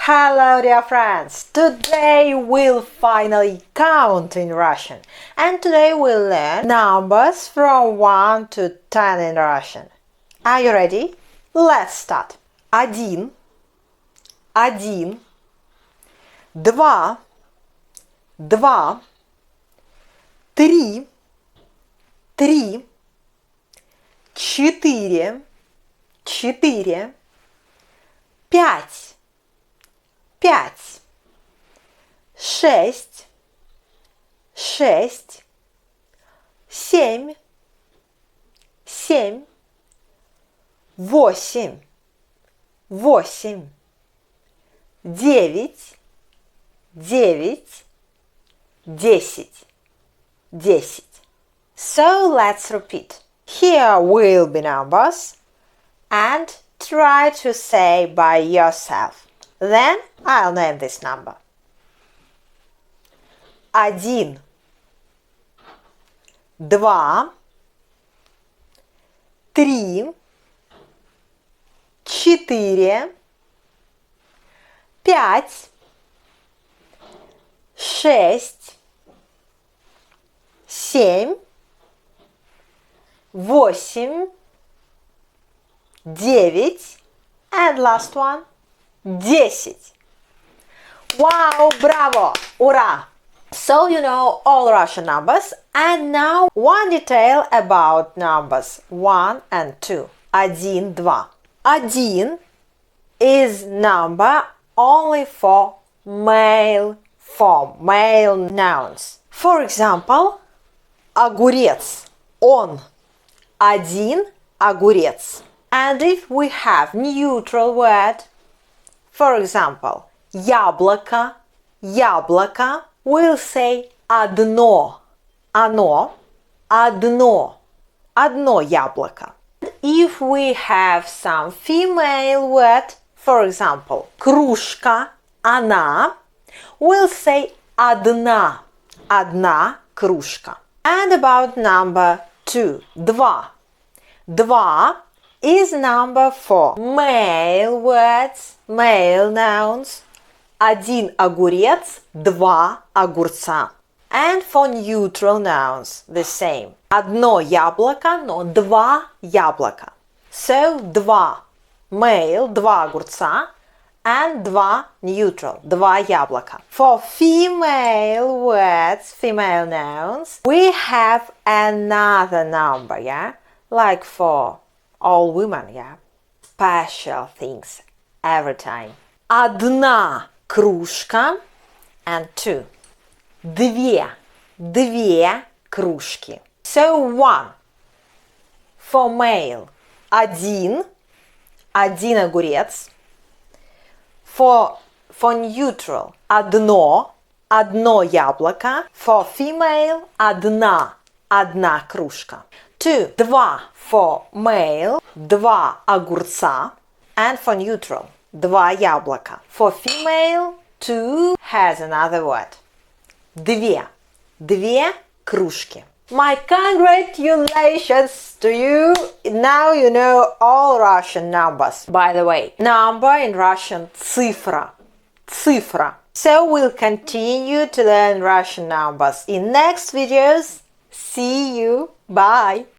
Hello dear friends! Today we'll finally count in Russian. And today we'll learn numbers from 1 to 10 in Russian. Are you ready? Let's start. Один, один, два, два, три, три, четыре, четыре, пять, пять, шесть, шесть, семь, семь, восемь, восемь, девять, девять, десять, десять. So let's repeat. Here will be numbers and try to say by yourself. Then I'll name this number. Один, два, три, четыре, пять, шесть, семь, восемь, девять, and last one, 10. Wow, bravo, ура! So you know all Russian numbers, and now one detail about numbers 1 and 2. Один, два. Один is number only for male form, male nouns. For example, огурец, он. Один огурец. And if we have neutral word, for example, яблоко, яблоко, we'll say одно, оно, одно, одно яблоко. If we have some female word, for example, кружка, она, we'll say одна, одна кружка. And about number 2, два. Два is number for male words, male nouns. Один огурец, два огурца. And for neutral nouns, the same. Одно яблоко, но два яблока. So, два male, два огурца, and два neutral, два яблока. For female words, female nouns, we have another number, yeah? Like for all women, yeah? Special things every time. Одна кружка and 2. Две, две кружки. So 1 for male. Один, один огурец. For neutral. Одно, одно яблоко. For female. Одна, одна кружка. 2. Два for male. Два огурца. And for neutral. Два яблока. For female, 2 has another word. Две. Две кружки. My congratulations to you! Now you know all Russian numbers. By the way, number in Russian цифра. Цифра. So we'll continue to learn Russian numbers in next videos. See you. Bye.